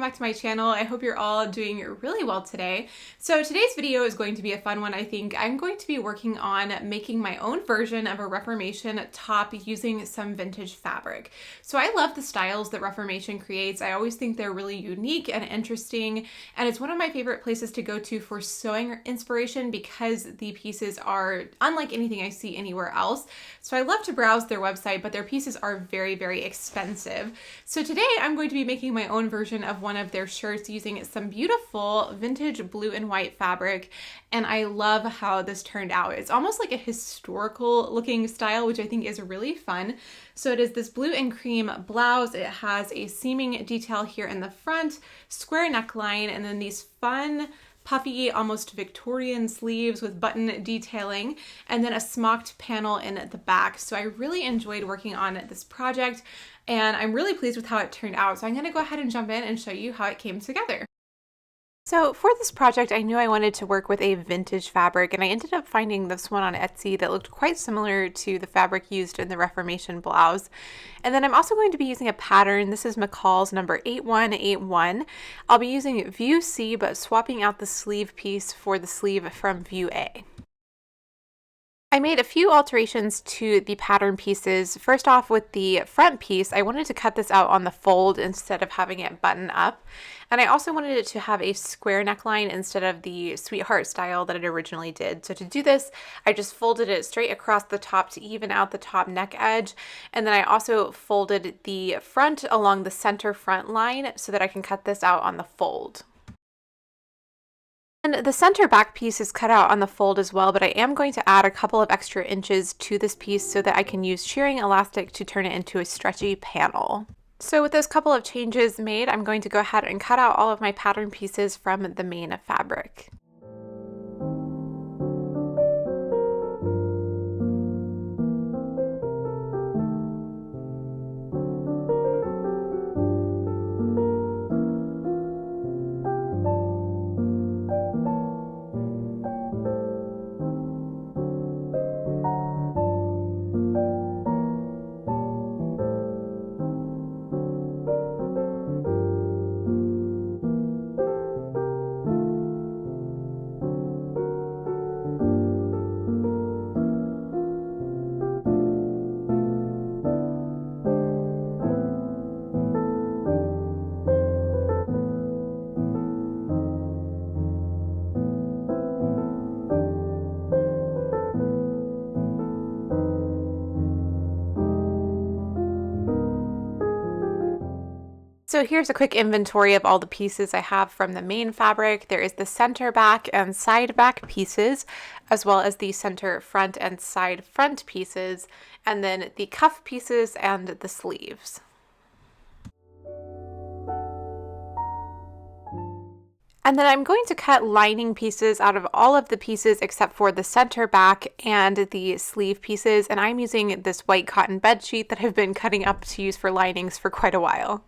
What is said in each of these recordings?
back to my channel. I hope you're all doing really well today. So today's video is going to be a fun one, I think. I'm going to be working on making my own version of a Reformation top using some vintage fabric. So I love the styles that Reformation creates. I always think they're really unique and interesting, and it's one of my favorite places to go to for sewing inspiration because the pieces are unlike anything I see anywhere else. So I love to browse their website, but their pieces are very, very expensive. So today I'm going to be making my own version of one of their shirts using some beautiful vintage blue and white fabric, and I love how this turned out. It's almost like a historical looking style, which I think is really fun. So it is this blue and cream blouse. It has a seaming detail here in the front, square neckline, and then these fun puffy, almost Victorian sleeves with button detailing, and then a smocked panel in the back. So I really enjoyed working on this project, and I'm really pleased with how it turned out. So I'm going to go ahead and jump in and show you how it came together. So for this project, I knew I wanted to work with a vintage fabric, and I ended up finding this one on Etsy that looked quite similar to the fabric used in the Reformation blouse. And then I'm also going to be using a pattern. This is McCalls number 8181. I'll be using view C, but swapping out the sleeve piece for the sleeve from view A. I made a few alterations to the pattern pieces. First off, with the front piece, I wanted to cut this out on the fold instead of having it button up. And I also wanted it to have a square neckline instead of the sweetheart style that it originally did. So to do this, I just folded it straight across the top to even out the top neck edge. And then I also folded the front along the center front line so that I can cut this out on the fold. And the center back piece is cut out on the fold as well, but I am going to add a couple of extra inches to this piece so that I can use shearing elastic to turn it into a stretchy panel. So with those couple of changes made, I'm going to go ahead and cut out all of my pattern pieces from the main fabric. So here's a quick inventory of all the pieces I have from the main fabric. There is the center back and side back pieces, as well as the center front and side front pieces, and then the cuff pieces and the sleeves. And then I'm going to cut lining pieces out of all of the pieces except for the center back and the sleeve pieces, and I'm using this white cotton bed sheet that I've been cutting up to use for linings for quite a while.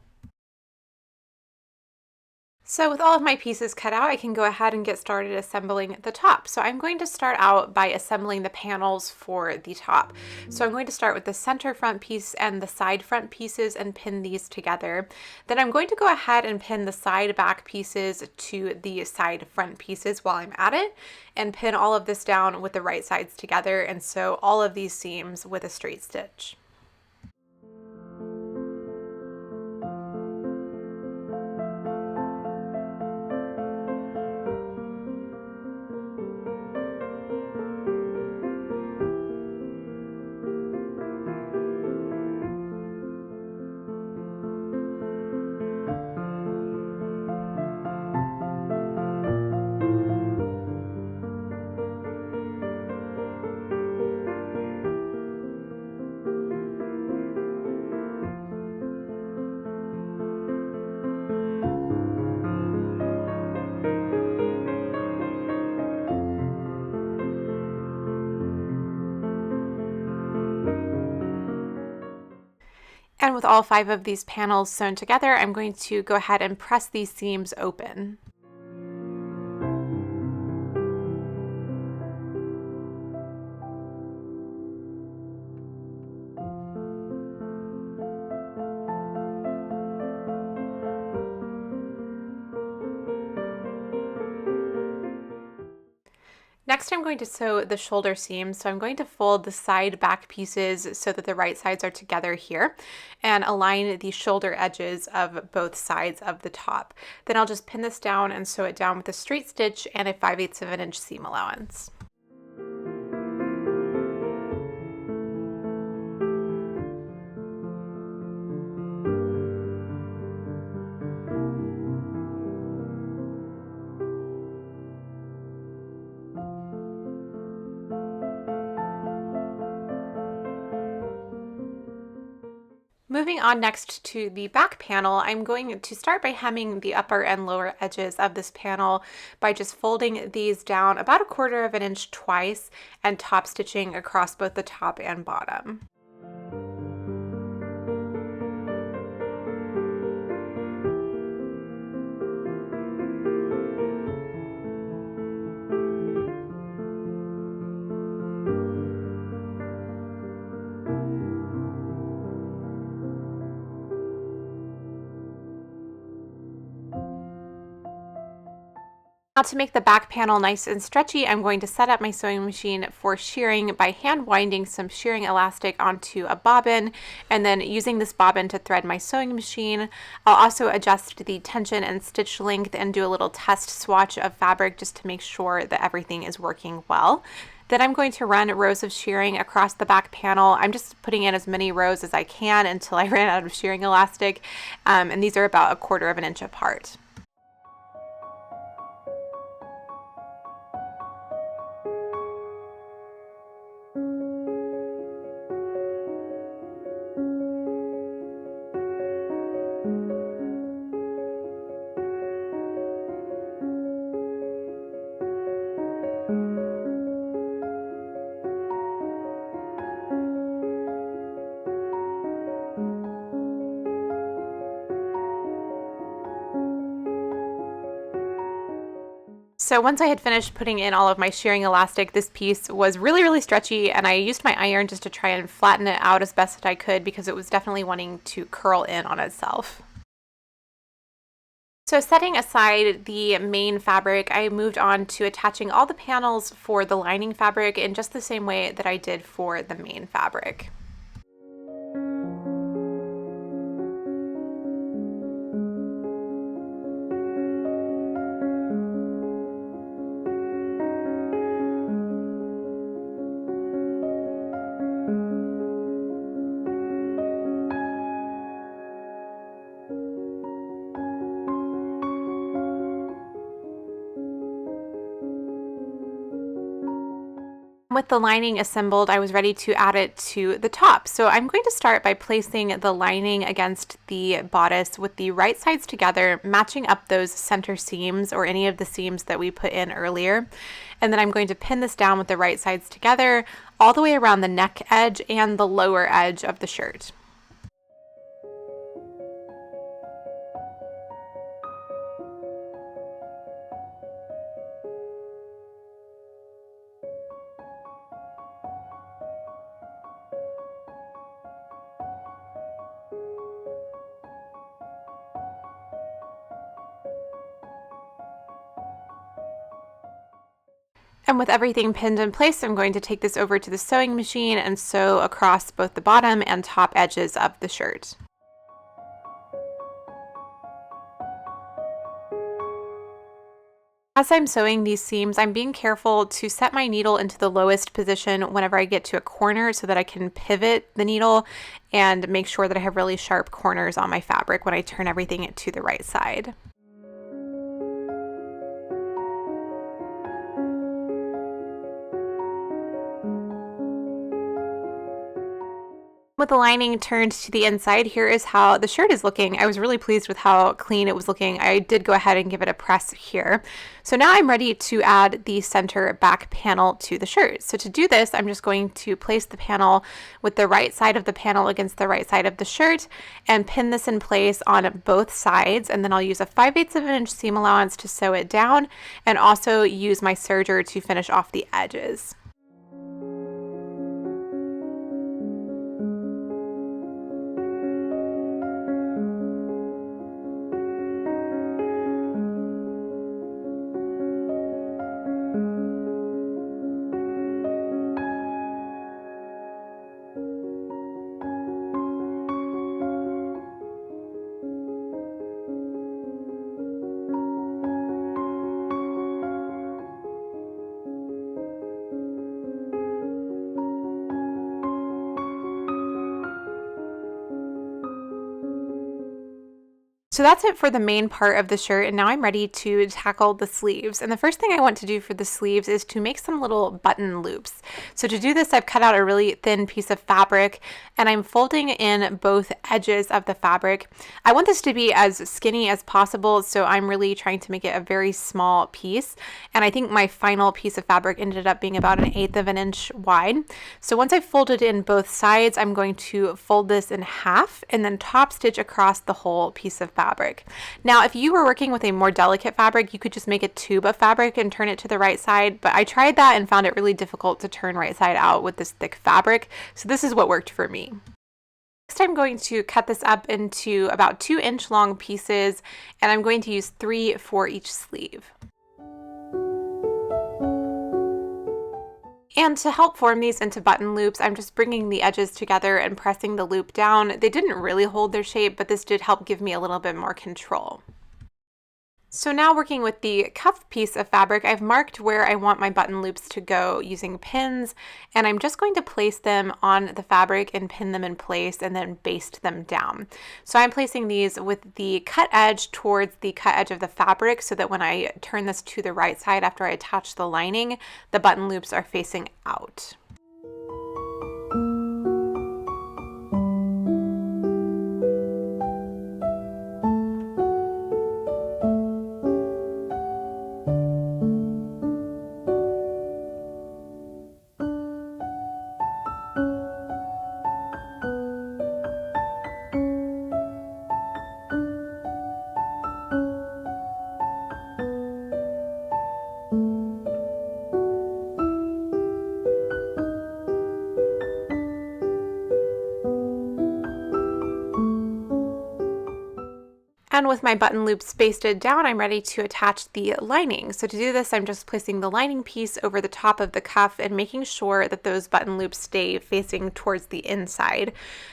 So with all of my pieces cut out, I can go ahead and get started assembling the top. So I'm going to start out by assembling the panels for the top. So I'm going to start with the center front piece and the side front pieces and pin these together. Then I'm going to go ahead and pin the side back pieces to the side front pieces while I'm at it, and pin all of this down with the right sides together and sew all of these seams with a straight stitch. And with all 5 of these panels sewn together, I'm going to go ahead and press these seams open. Next, I'm going to sew the shoulder seams. So I'm going to fold the side back pieces so that the right sides are together here and align the shoulder edges of both sides of the top. Then I'll just pin this down and sew it down with a straight stitch and a 5/8 of an inch seam allowance. Moving on next to the back panel, I'm going to start by hemming the upper and lower edges of this panel by just folding these down about 1/4 of an inch twice and top stitching across both the top and bottom. Now to make the back panel nice and stretchy, I'm going to set up my sewing machine for shearing by hand winding some shearing elastic onto a bobbin and then using this bobbin to thread my sewing machine. I'll also adjust the tension and stitch length and do a little test swatch of fabric just to make sure that everything is working well. Then I'm going to run rows of shearing across the back panel. I'm just putting in as many rows as I can until I ran out of shearing elastic, and these are about 1/4 of an inch apart. So once I had finished putting in all of my shearing elastic, this piece was really stretchy, and I used my iron just to try and flatten it out as best I could because it was definitely wanting to curl in on itself. So setting aside the main fabric, I moved on to attaching all the panels for the lining fabric in just the same way that I did for the main fabric. With the lining assembled, I was ready to add it to the top. So I'm going to start by placing the lining against the bodice with the right sides together, matching up those center seams or any of the seams that we put in earlier. And then I'm going to pin this down with the right sides together all the way around the neck edge and the lower edge of the shirt. And with everything pinned in place, I'm going to take this over to the sewing machine and sew across both the bottom and top edges of the shirt. As I'm sewing these seams, I'm being careful to set my needle into the lowest position whenever I get to a corner so that I can pivot the needle and make sure that I have really sharp corners on my fabric when I turn everything to the right side. With the lining turned to the inside, here is how the shirt is looking. I was really pleased with how clean it was looking. I did go ahead and give it a press here. So now I'm ready to add the center back panel to the shirt. So to do this, I'm just going to place the panel with the right side of the panel against the right side of the shirt and pin this in place on both sides. And then I'll use a 5/8 of an inch seam allowance to sew it down and also use my serger to finish off the edges. So that's it for the main part of the shirt, and now I'm ready to tackle the sleeves. And the first thing I want to do for the sleeves is to make some little button loops. So to do this, I've cut out a really thin piece of fabric, and I'm folding in both edges of the fabric. I want this to be as skinny as possible, so I'm really trying to make it a very small piece. And I think my final piece of fabric ended up being about 1/8 of an inch wide. So once I've folded in both sides, I'm going to fold this in half and then top stitch across the whole piece of fabric. Now, if you were working with a more delicate fabric, you could just make a tube of fabric and turn it to the right side, but I tried that and found it really difficult to turn right side out with this thick fabric, so this is what worked for me. Next, I'm going to cut this up into about 2-inch long pieces, and I'm going to use 3 for each sleeve. And to help form these into button loops, I'm just bringing the edges together and pressing the loop down. They didn't really hold their shape, but this did help give me a little bit more control. So now working with the cuff piece of fabric, I've marked where I want my button loops to go using pins, and I'm just going to place them on the fabric and pin them in place and then baste them down. So I'm placing these with the cut edge towards the cut edge of the fabric so that when I turn this to the right side after I attach the lining, the button loops are facing out. And with my button loops basted down, I'm ready to attach the lining. So to do this, I'm just placing the lining piece over the top of the cuff and making sure that those button loops stay facing towards the inside.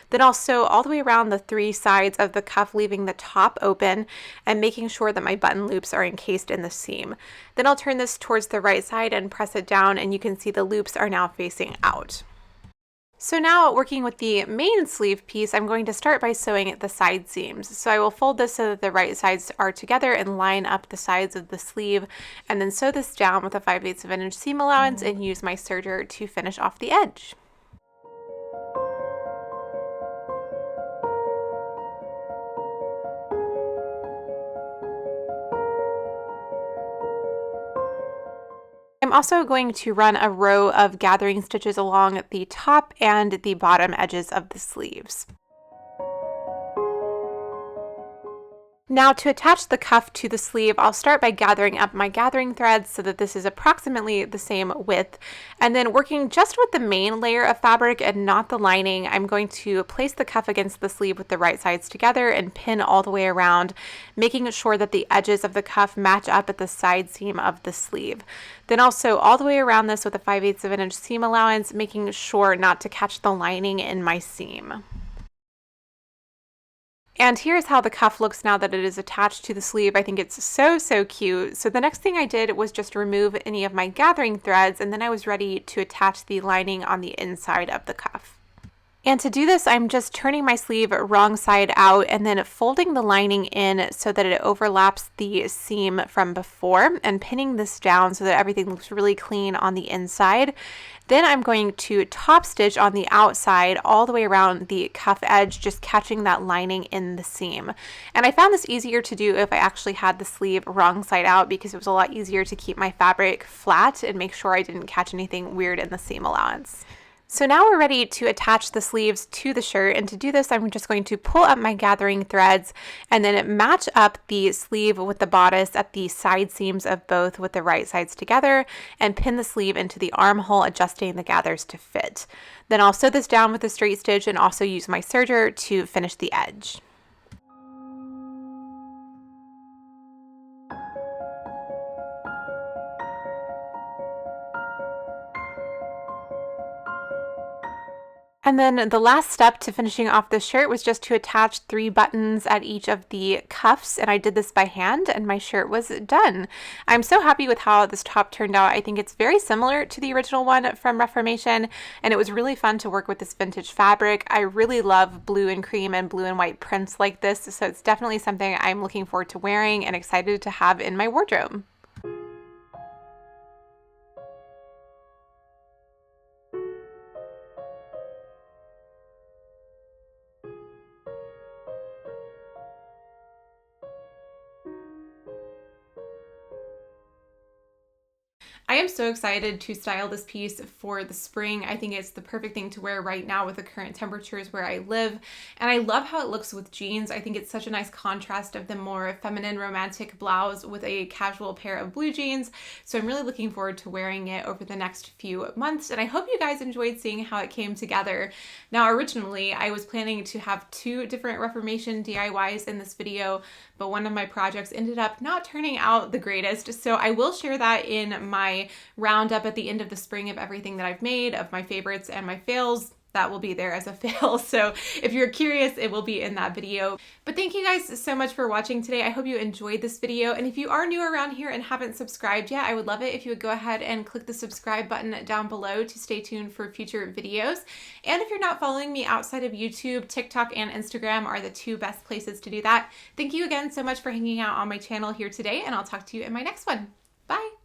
Then also all the way around the 3 sides of the cuff, leaving the top open and making sure that my button loops are encased in the seam. Then I'll turn this towards the right side and press it down, and you can see the loops are now facing out. So now working with the main sleeve piece, I'm going to start by sewing the side seams. So I will fold this so that the right sides are together and line up the sides of the sleeve, and then sew this down with a 5/8 of an inch seam allowance and use my serger to finish off the edge. I'm also going to run a row of gathering stitches along the top and the bottom edges of the sleeves. Now to attach the cuff to the sleeve, I'll start by gathering up my gathering threads so that this is approximately the same width, and then working just with the main layer of fabric and not the lining, I'm going to place the cuff against the sleeve with the right sides together and pin all the way around, making sure that the edges of the cuff match up at the side seam of the sleeve. Then also all the way around this with a 5/8 of an inch seam allowance, making sure not to catch the lining in my seam. And here's how the cuff looks now that it is attached to the sleeve. I think it's so cute. So the next thing I did was just remove any of my gathering threads, and then I was ready to attach the lining on the inside of the cuff. And to do this, I'm just turning my sleeve wrong side out and then folding the lining in so that it overlaps the seam from before, and pinning this down so that everything looks really clean on the inside. Then I'm going to top stitch on the outside all the way around the cuff edge, just catching that lining in the seam. And I found this easier to do if I actually had the sleeve wrong side out, because it was a lot easier to keep my fabric flat and make sure I didn't catch anything weird in the seam allowance. So now we're ready to attach the sleeves to the shirt, and to do this I'm just going to pull up my gathering threads and then match up the sleeve with the bodice at the side seams of both with the right sides together and pin the sleeve into the armhole, adjusting the gathers to fit. Then I'll sew this down with a straight stitch and also use my serger to finish the edge. And then the last step to finishing off this shirt was just to attach 3 buttons at each of the cuffs, and I did this by hand and my shirt was done. I'm so happy with how this top turned out. I think it's very similar to the original one from Reformation, and it was really fun to work with this vintage fabric. I really love blue and cream and blue and white prints like this, so it's definitely something I'm looking forward to wearing and excited to have in my wardrobe. I am so excited to style this piece for the spring. I think it's the perfect thing to wear right now with the current temperatures where I live. And I love how it looks with jeans. I think it's such a nice contrast of the more feminine romantic blouse with a casual pair of blue jeans. So I'm really looking forward to wearing it over the next few months. And I hope you guys enjoyed seeing how it came together. Now, originally, I was planning to have 2 different Reformation DIYs in this video, but one of my projects ended up not turning out the greatest. So I will share that in my roundup at the end of the spring of everything that I've made, of my favorites and my fails. That will be there as a fail. So if you're curious, it will be in that video. But thank you guys so much for watching today. I hope you enjoyed this video. And if you are new around here and haven't subscribed yet, I would love it if you would go ahead and click the subscribe button down below to stay tuned for future videos. And if you're not following me outside of YouTube, TikTok and Instagram are the 2 best places to do that. Thank you again so much for hanging out on my channel here today, and I'll talk to you in my next one. Bye.